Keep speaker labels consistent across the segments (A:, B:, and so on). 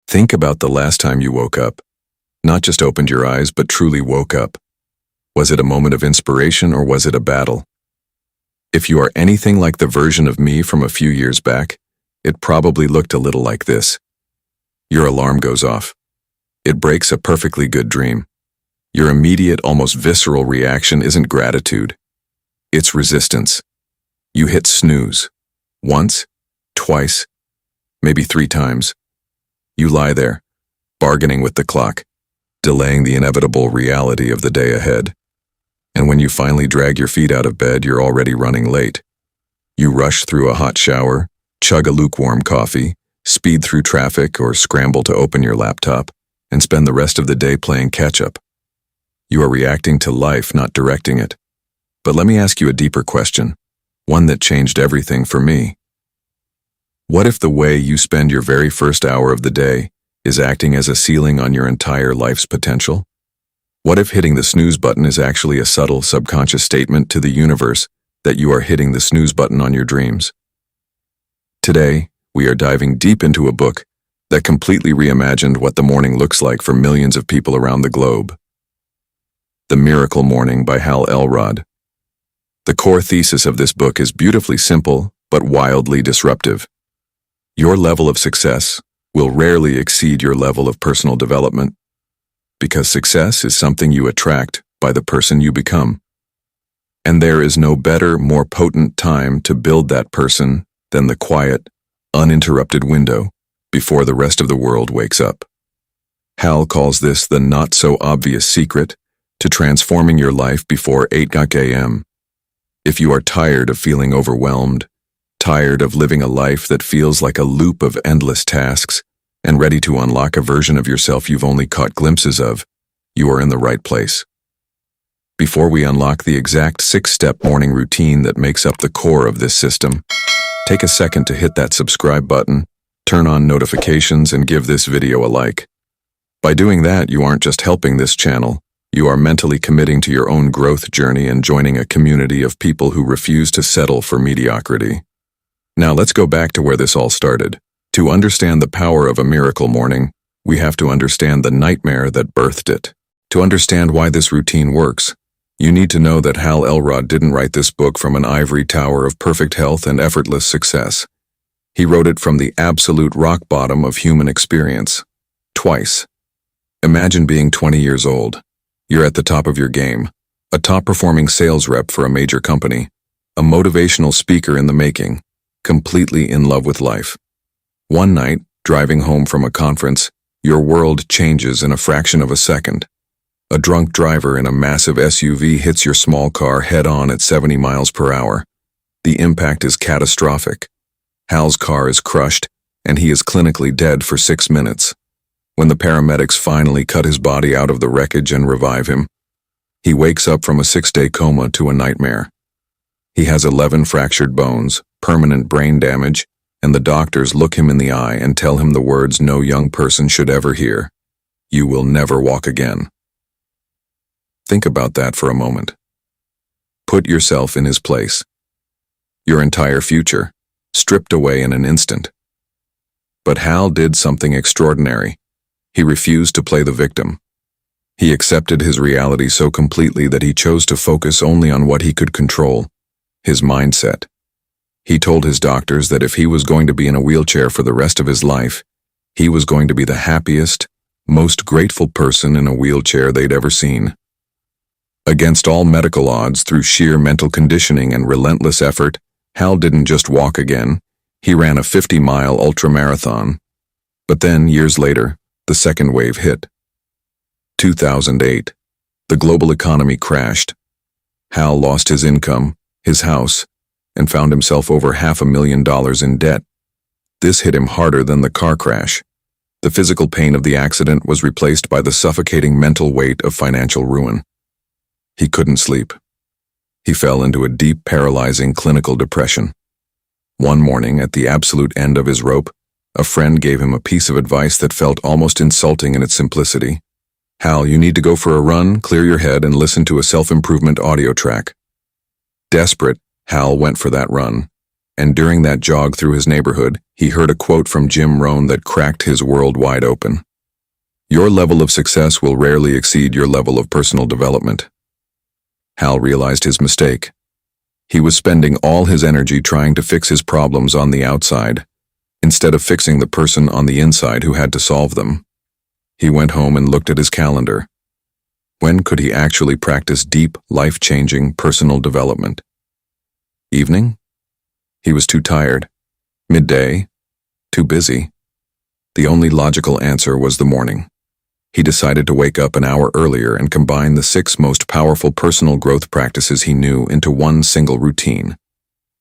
A: Think about the last time you woke up. Not just opened your eyes, but truly woke up. Was it a moment of inspiration or was it a battle? If you are anything like the version of me from a few years back, it probably looked a little like this. Your alarm goes off. It breaks a perfectly good dream. Your immediate, almost visceral reaction isn't gratitude. It's resistance. You hit snooze. Once, twice, maybe 3 times. You lie there, bargaining with the clock, delaying the inevitable reality of the day ahead. And when you finally drag your feet out of bed, you're already running late. You rush through a hot shower, chug a lukewarm coffee, speed through traffic, or scramble to open your laptop, and spend the rest of the day playing catch-up. You are reacting to life, not directing it. But let me ask you a deeper question, one that changed everything for me. What if the way you spend your very first hour of the day is acting as a ceiling on your entire life's potential? What if hitting the snooze button is actually a subtle subconscious statement to the universe that you are hitting the snooze button on your dreams? Today, we are diving deep into a book that completely reimagined what the morning looks like for millions of people around the globe. The Miracle Morning by Hal Elrod. The core thesis of this book is beautifully simple, but wildly disruptive. Your level of success will rarely exceed your level of personal development, because success is something you attract by the person you become. And there is no better, more potent time to build that person than the quiet, uninterrupted window before the rest of the world wakes up. Hal calls this the not-so-obvious secret to transforming your life before 8 a.m. If you are tired of feeling overwhelmed, tired of living a life that feels like a loop of endless tasks, and ready to unlock a version of yourself you've only caught glimpses of, you are in the right place. Before we unlock the exact 6-step morning routine that makes up the core of this system, take a second to hit that subscribe button, turn on notifications, and give this video a like. By doing that, you aren't just helping this channel, you are mentally committing to your own growth journey and joining a community of people who refuse to settle for mediocrity. Now let's go back to where this all started. To understand the power of a miracle morning, we have to understand the nightmare that birthed it. To understand why this routine works, you need to know that Hal Elrod didn't write this book from an ivory tower of perfect health and effortless success. He wrote it from the absolute rock bottom of human experience. Twice. Imagine being 20 years old. You're at the top of your game, a top-performing sales rep for a major company, a motivational speaker in the making, completely in love with life. One night, driving home from a conference, your world changes in a fraction of a second. A drunk driver in a massive SUV hits your small car head-on at 70 miles per hour. The impact is catastrophic. Hal's car is crushed, and he is clinically dead for 6 minutes. When the paramedics finally cut his body out of the wreckage and revive him, he wakes up from a 6-day coma to a nightmare. He has 11 fractured bones, permanent brain damage, and the doctors look him in the eye and tell him the words no young person should ever hear: "You will never walk again." Think about that for a moment. Put yourself in his place. Your entire future, stripped away in an instant. But Hal did something extraordinary. He refused to play the victim. He accepted his reality so completely that he chose to focus only on what he could control: his mindset. He told his doctors that if he was going to be in a wheelchair for the rest of his life, he was going to be the happiest, most grateful person in a wheelchair they'd ever seen. Against all medical odds, through sheer mental conditioning and relentless effort, Hal didn't just walk again, he ran a 50-mile ultramarathon. But then, years later, the second wave hit. 2008. The global economy crashed. Hal lost his income, his house, and found himself over $500,000 in debt. This hit him harder than the car crash. The physical pain of the accident was replaced by the suffocating mental weight of financial ruin. He couldn't sleep. He fell into a deep, paralyzing clinical depression. One morning, at the absolute end of his rope, a friend gave him a piece of advice that felt almost insulting in its simplicity. "Hal, you need to go for a run, clear your head, and listen to a self-improvement audio track." Desperate, Hal went for that run. And during that jog through his neighborhood, he heard a quote from Jim Rohn that cracked his world wide open. Your level of success will rarely exceed your level of personal development. Hal realized his mistake. He was spending all his energy trying to fix his problems on the outside, instead of fixing the person on the inside who had to solve them. He went home and looked at his calendar. When could he actually practice deep, life-changing personal development? Evening? He was too tired. Midday? Too busy. The only logical answer was the morning. He decided to wake up an hour earlier and combine the 6 most powerful personal growth practices he knew into one single routine.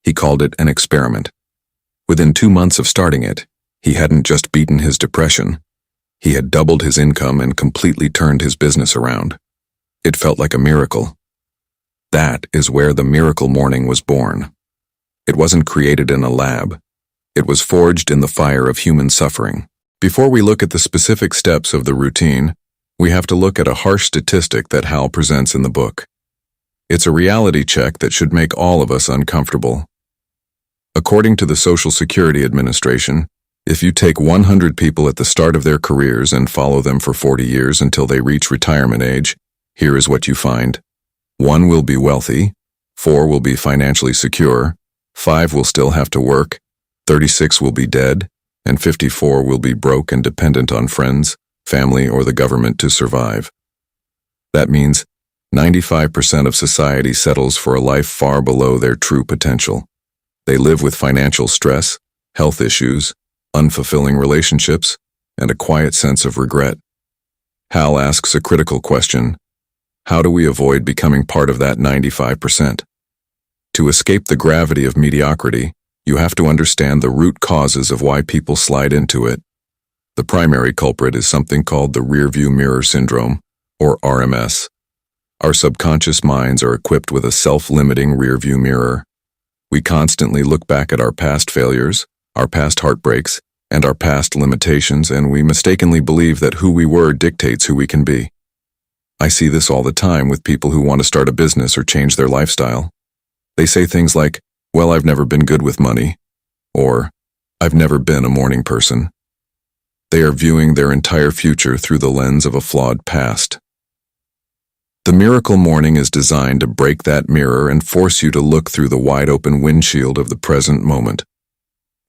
A: He called it an experiment. Within 2 months of starting it, he hadn't just beaten his depression. He had doubled his income and completely turned his business around. It felt like a miracle. That is where the miracle morning was born. It wasn't created in a lab. It was forged in the fire of human suffering. Before we look at the specific steps of the routine, we have to look at a harsh statistic that Hal presents in the book. It's a reality check that should make all of us uncomfortable. According to the Social Security Administration, if you take 100 people at the start of their careers and follow them for 40 years until they reach retirement age, here is what you find. 1 will be wealthy, 4 will be financially secure, 5 will still have to work, 36 will be dead, and 54 will be broke and dependent on friends, family, or the government to survive. That means 95% of society settles for a life far below their true potential. They live with financial stress, health issues, unfulfilling relationships, and a quiet sense of regret. Hal asks a critical question. How do we avoid becoming part of that 95%? To escape the gravity of mediocrity, you have to understand the root causes of why people slide into it. The primary culprit is something called the rearview mirror syndrome, or RMS. Our subconscious minds are equipped with a self-limiting rearview mirror. We constantly look back at our past failures, our past heartbreaks, and our past limitations, and we mistakenly believe that who we were dictates who we can be. I see this all the time with people who want to start a business or change their lifestyle. They say things like, well, I've never been good with money, or I've never been a morning person. They are viewing their entire future through the lens of a flawed past. The miracle morning is designed to break that mirror and force you to look through the wide-open windshield of the present moment.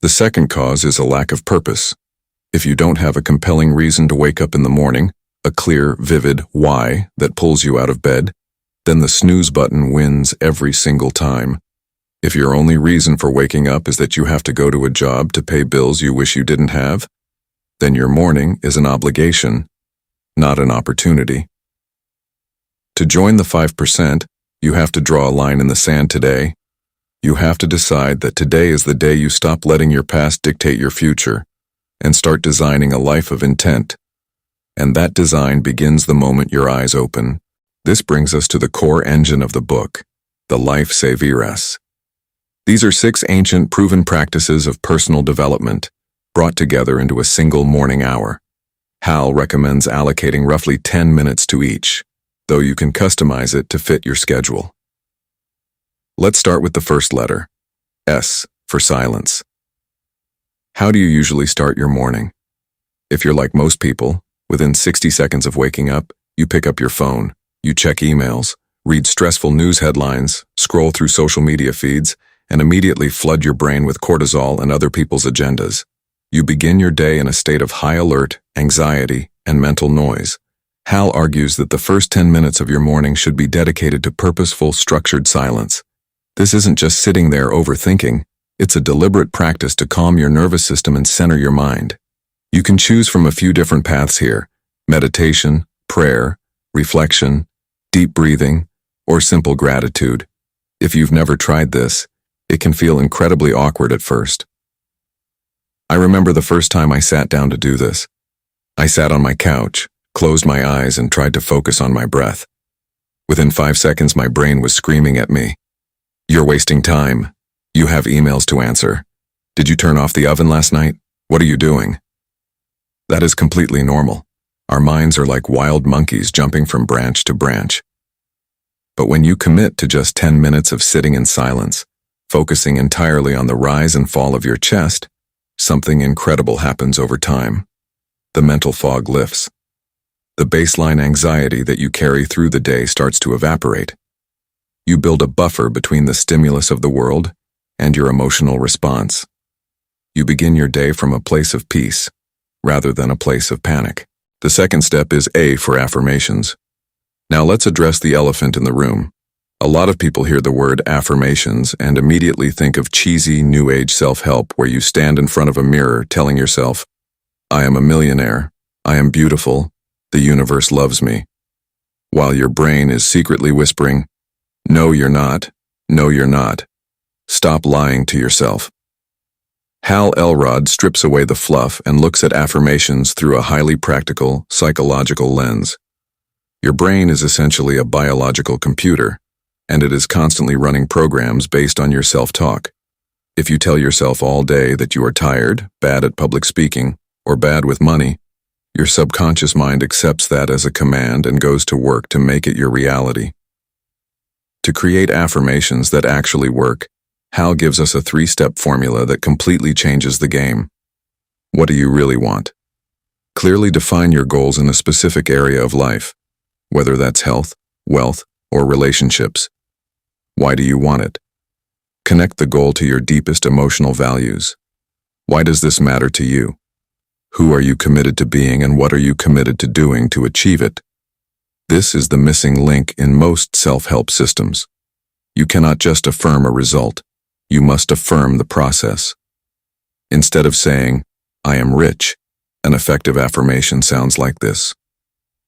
A: The second cause is a lack of purpose. If you don't have a compelling reason to wake up in the morning, a clear, vivid why that pulls you out of bed, then the snooze button wins every single time. If your only reason for waking up is that you have to go to a job to pay bills you wish you didn't have, then your morning is an obligation, not an opportunity. To join the 5%, you have to draw a line in the sand today. You have to decide that today is the day you stop letting your past dictate your future and start designing a life of intent. And that design begins the moment your eyes open. This brings us to the core engine of the book, the life S.A.V.E.R.S. These are 6 ancient, proven practices of personal development, brought together into a single morning hour. Hal recommends allocating roughly 10 minutes to each, though you can customize it to fit your schedule. Let's start with the first letter, S for silence. How do you usually start your morning? If you're like most people, within 60 seconds of waking up, you pick up your phone, you check emails, read stressful news headlines, scroll through social media feeds, and immediately flood your brain with cortisol and other people's agendas. You begin your day in a state of high alert, anxiety, and mental noise. Hal argues that the first 10 minutes of your morning should be dedicated to purposeful, structured silence. This isn't just sitting there overthinking. It's a deliberate practice to calm your nervous system and center your mind. You can choose from a few different paths here: meditation, prayer, reflection, deep breathing, or simple gratitude. If you've never tried this, it can feel incredibly awkward at first. I remember the first time I sat down to do this. I sat on my couch, closed my eyes, and tried to focus on my breath. Within 5 seconds, my brain was screaming at me, "You're wasting time. You have emails to answer. Did you turn off the oven last night? What are you doing?" That is completely normal. Our minds are like wild monkeys jumping from branch to branch. But when you commit to just 10 minutes of sitting in silence, focusing entirely on the rise and fall of your chest, something incredible happens over time. The mental fog lifts. The baseline anxiety that you carry through the day starts to evaporate. You build a buffer between the stimulus of the world and your emotional response. You begin your day from a place of peace, rather than a place of panic. The second step is A for affirmations. Now let's address the elephant in the room. A lot of people hear the word affirmations and immediately think of cheesy, new age self-help where you stand in front of a mirror telling yourself, "I am a millionaire, I am beautiful, the universe loves me," while your brain is secretly whispering, "No, you're not. No, you're not. Stop lying to yourself." Hal Elrod strips away the fluff and looks at affirmations through a highly practical, psychological lens. Your brain is essentially a biological computer, and it is constantly running programs based on your self-talk. If you tell yourself all day that you are tired, bad at public speaking, or bad with money, your subconscious mind accepts that as a command and goes to work to make it your reality. To create affirmations that actually work, Hal gives us a 3-step formula that completely changes the game. What do you really want? Clearly define your goals in a specific area of life, whether that's health, wealth, or relationships. Why do you want it? Connect the goal to your deepest emotional values. Why does this matter to you? Who are you committed to being and what are you committed to doing to achieve it? This is the missing link in most self-help systems. You cannot just affirm a result. You must affirm the process. Instead of saying, "I am rich," an effective affirmation sounds like this.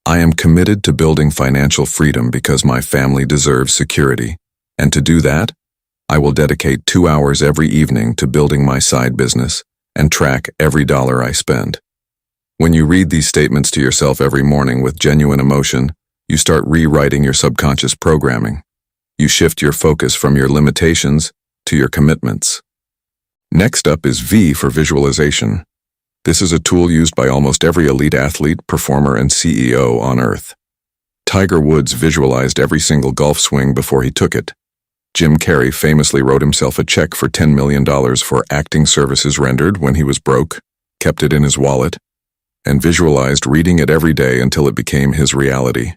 A: "I am committed to building financial freedom because my family deserves security. And to do that, I will dedicate 2 hours every evening to building my side business and track every dollar I spend." When you read these statements to yourself every morning with genuine emotion, you start rewriting your subconscious programming. You shift your focus from your limitations to your commitments. Next up is V for visualization. This is a tool used by almost every elite athlete, performer, and CEO on Earth. Tiger Woods visualized every single golf swing before he took it. Jim Carrey famously wrote himself a check for $10 million for acting services rendered when he was broke, kept it in his wallet, and visualized reading it every day until it became his reality.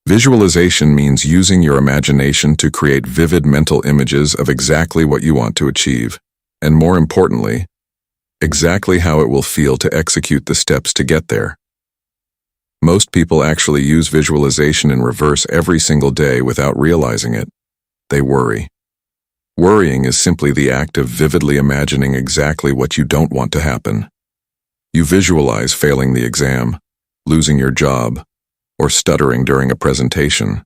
A: Visualization means using your imagination to create vivid mental images of exactly what you want to achieve, and more importantly, exactly how it will feel to execute the steps to get there. Most people actually use visualization in reverse every single day without realizing it. They worry. Worrying is simply the act of vividly imagining exactly what you don't want to happen. You visualize failing the exam, losing your job, or stuttering during a presentation.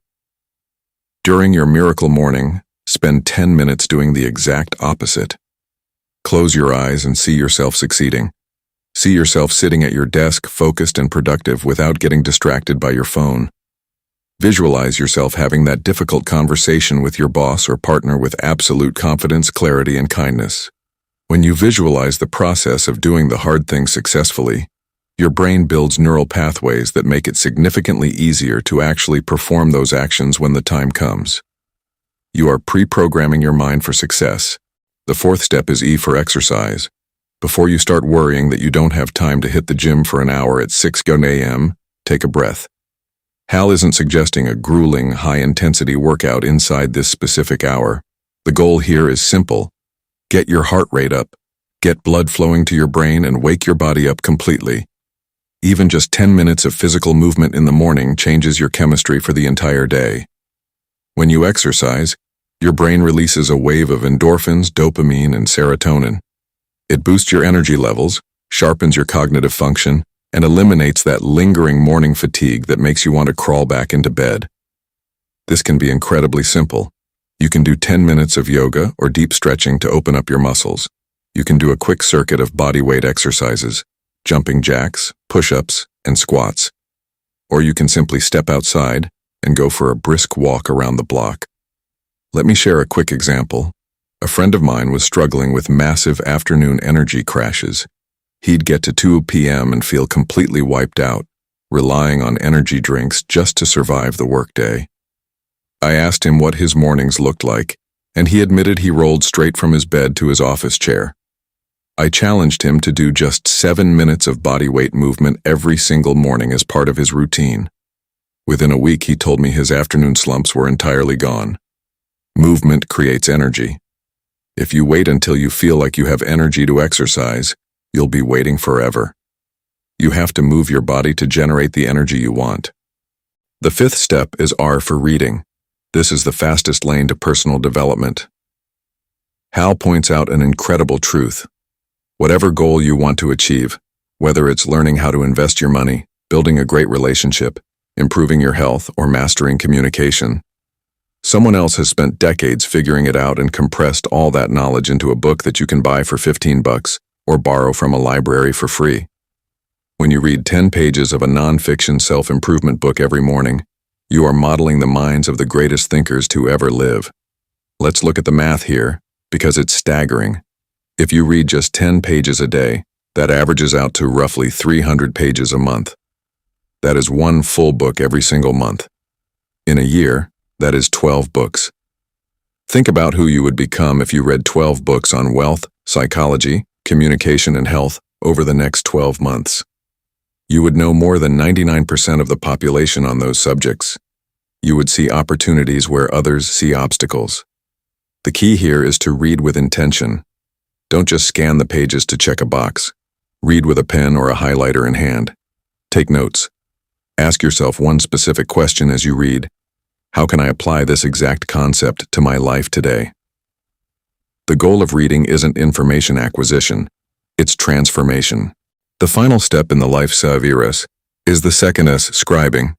A: During your miracle morning, spend 10 minutes doing the exact opposite. Close your eyes and see yourself succeeding. See yourself sitting at your desk, focused and productive without getting distracted by your phone. Visualize yourself having that difficult conversation with your boss or partner with absolute confidence, clarity, and kindness. When you visualize the process of doing the hard thing successfully, your brain builds neural pathways that make it significantly easier to actually perform those actions when the time comes. You are pre-programming your mind for success. The 4th step is E for exercise. Before you start worrying that you don't have time to hit the gym for an hour at 6 a.m., take a breath. Hal isn't suggesting a grueling, high-intensity workout inside this specific hour. The goal here is simple. Get your heart rate up, get blood flowing to your brain, and wake your body up completely. Even just 10 minutes of physical movement in the morning changes your chemistry for the entire day. When you exercise, your brain releases a wave of endorphins, dopamine, and serotonin. It boosts your energy levels, sharpens your cognitive function, and eliminates that lingering morning fatigue that makes you want to crawl back into bed. This can be incredibly simple. You can do 10 minutes of yoga or deep stretching to open up your muscles. You can do a quick circuit of body weight exercises, jumping jacks, push-ups, and squats. Or you can simply step outside and go for a brisk walk around the block. Let me share a quick example. A friend of mine was struggling with massive afternoon energy crashes. He'd get to 2 p.m. and feel completely wiped out, relying on energy drinks just to survive the workday. I asked him what his mornings looked like, and he admitted he rolled straight from his bed to his office chair. I challenged him to do just 7 minutes of body weight movement every single morning as part of his routine. Within a week, he told me his afternoon slumps were entirely gone. Movement creates energy. If you wait until you feel like you have energy to exercise, you'll be waiting forever. You have to move your body to generate the energy you want. The fifth step is R for reading. This is the fastest lane to personal development. Hal points out an incredible truth. Whatever goal you want to achieve, whether it's learning how to invest your money, building a great relationship, improving your health, or mastering communication, someone else has spent decades figuring it out and compressed all that knowledge into a book that you can buy for $15 or borrow from a library for free. When you read 10 pages of a non-fiction self-improvement book every morning, you are modeling the minds of the greatest thinkers to ever live. Let's look at the math here, because it's staggering. If you read just 10 pages a day, that averages out to roughly 300 pages a month. That is one full book every single month. In a year, that is 12 books. Think about who you would become if you read 12 books on wealth, psychology, communication, and health over the next 12 months. You would know more than 99% of the population on those subjects. You would see opportunities where others see obstacles. The key here is to read with intention. Don't just scan the pages to check a box. Read with a pen or a highlighter in hand. Take notes. Ask yourself one specific question as you read. How can I apply this exact concept to my life today? The goal of reading isn't information acquisition, it's transformation. The final step in the life S.A.V.E.R.S is the second S, scribing.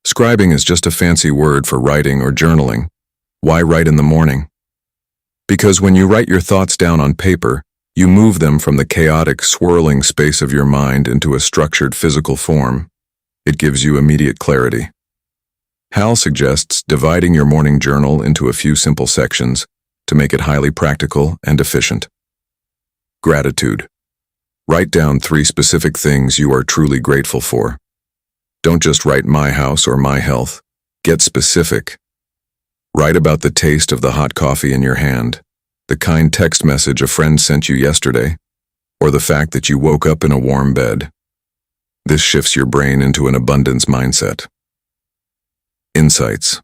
A: Scribing is just a fancy word for writing or journaling. Why write in the morning? Because when you write your thoughts down on paper, you move them from the chaotic, swirling space of your mind into a structured physical form. It gives you immediate clarity. Hal suggests dividing your morning journal into a few simple sections to make it highly practical and efficient. Gratitude. Write down 3 specific things you are truly grateful for. Don't just write my house or my health. Get specific. Write about the taste of the hot coffee in your hand, the kind text message a friend sent you yesterday, or the fact that you woke up in a warm bed. This shifts your brain into an abundance mindset. Insights.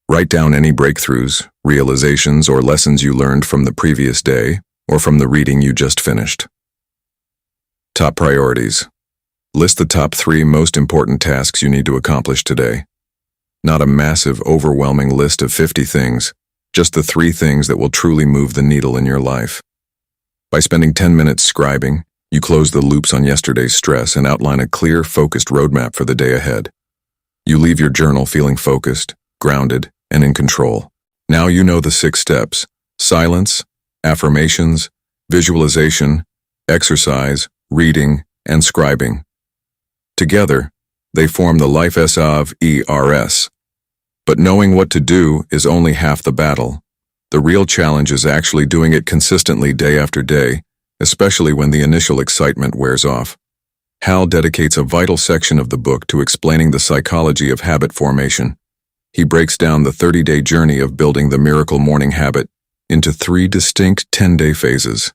A: Write down any breakthroughs, realizations, or lessons you learned from the previous day or from the reading you just finished. Top priorities. List the top 3 most important tasks you need to accomplish today. Not a massive, overwhelming list of 50 things, just the 3 things that will truly move the needle in your life. By spending 10 minutes scribing, you close the loops on yesterday's stress and outline a clear, focused roadmap for the day ahead. You leave your journal feeling focused, grounded, and in control. Now you know the 6 steps: silence, affirmations, visualization, exercise, reading, and scribing. Together, they form the life S.A.V.E.R.S. But knowing what to do is only half the battle. The real challenge is actually doing it consistently day after day, especially when the initial excitement wears off. Hal dedicates a vital section of the book to explaining the psychology of habit formation. He breaks down the 30-day journey of building the miracle morning habit into 3 distinct 10-day phases.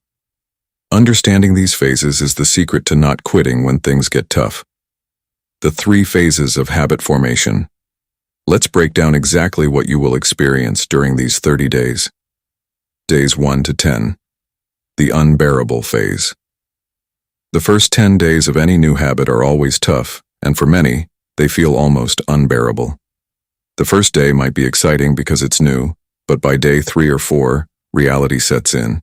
A: Understanding these phases is the secret to not quitting when things get tough. The 3 phases of habit formation. Let's break down exactly what you will experience during these 30 days. Days 1 to 10. The unbearable phase. The first 10 days of any new habit are always tough, and for many, they feel almost unbearable. The first day might be exciting because it's new, but by day 3 or 4, reality sets in.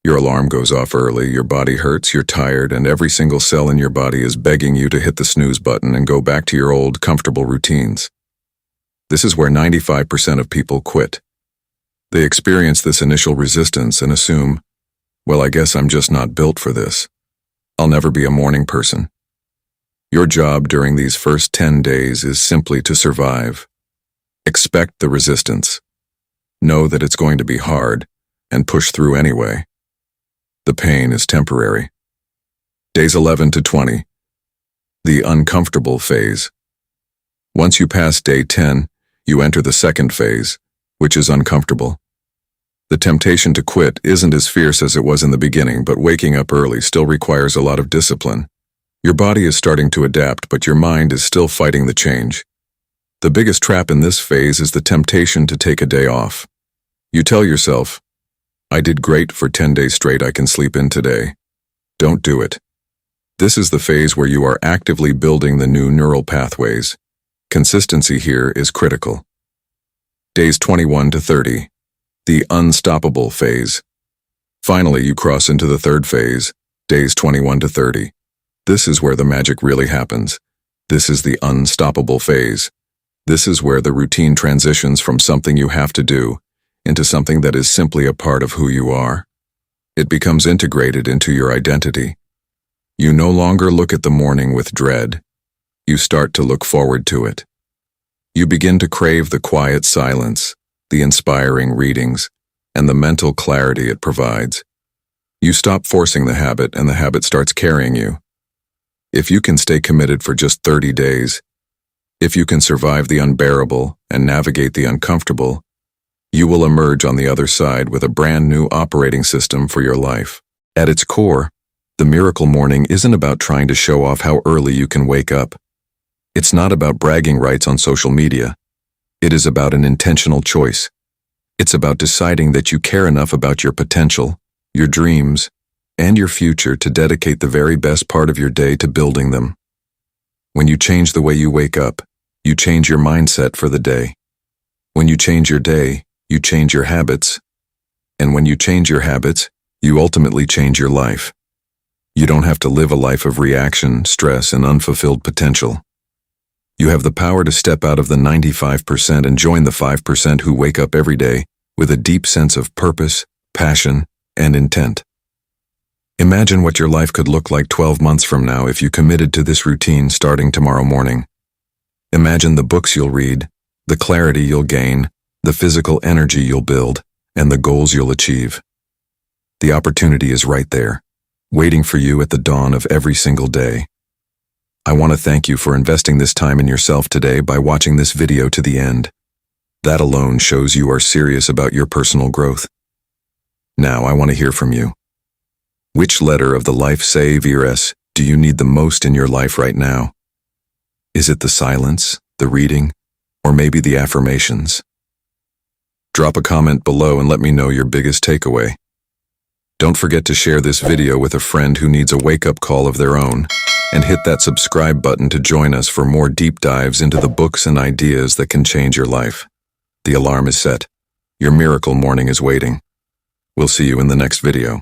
A: Your alarm goes off early, your body hurts, you're tired, and every single cell in your body is begging you to hit the snooze button and go back to your old, comfortable routines. This is where 95% of people quit. They experience this initial resistance and assume, well, I guess I'm just not built for this. I'll never be a morning person. Your job during these first 10 days is simply to survive. Expect the resistance. Know that it's going to be hard, and push through anyway. The pain is temporary. Days 11 to 20. The uncomfortable phase. Once you pass day 10, you enter the second phase, which is uncomfortable. The temptation to quit isn't as fierce as it was in the beginning, but waking up early still requires a lot of discipline. Your body is starting to adapt, but your mind is still fighting the change. The biggest trap in this phase is the temptation to take a day off. You tell yourself, I did great for 10 days straight, I can sleep in today. Don't do it. This is the phase where you are actively building the new neural pathways. Consistency here is critical. Days 21 to 30. The unstoppable phase. Finally, you cross into the third phase, days 21 to 30. This is where the magic really happens. This is the unstoppable phase. This is where the routine transitions from something you have to do into something that is simply a part of who you are. It becomes integrated into your identity. You no longer look at the morning with dread. You start to look forward to it. You begin to crave the quiet silence, the inspiring readings, and the mental clarity it provides. You stop forcing the habit, and the habit starts carrying you. If you can stay committed for just 30 days, if you can survive the unbearable and navigate the uncomfortable, you will emerge on the other side with a brand new operating system for your life. At its core, the miracle morning isn't about trying to show off how early you can wake up. It's not about bragging rights on social media. It is about an intentional choice. It's about deciding that you care enough about your potential, your dreams, and your future to dedicate the very best part of your day to building them. When you change the way you wake up, you change your mindset for the day. When you change your day, you change your habits. And when you change your habits, you ultimately change your life. You don't have to live a life of reaction, stress, and unfulfilled potential. You have the power to step out of the 95% and join the 5% who wake up every day with a deep sense of purpose, passion, and intent. Imagine what your life could look like 12 months from now if you committed to this routine starting tomorrow morning. Imagine the books you'll read, the clarity you'll gain, the physical energy you'll build, and the goals you'll achieve. The opportunity is right there, waiting for you at the dawn of every single day. I want to thank you for investing this time in yourself today by watching this video to the end. That alone shows you are serious about your personal growth. Now I want to hear from you. Which letter of the life S.A.V.E.R.S do you need the most in your life right now? Is it the silence, the reading, or maybe the affirmations? Drop a comment below and let me know your biggest takeaway. Don't forget to share this video with a friend who needs a wake-up call of their own, and hit that subscribe button to join us for more deep dives into the books and ideas that can change your life. The alarm is set. Your miracle morning is waiting. We'll see you in the next video.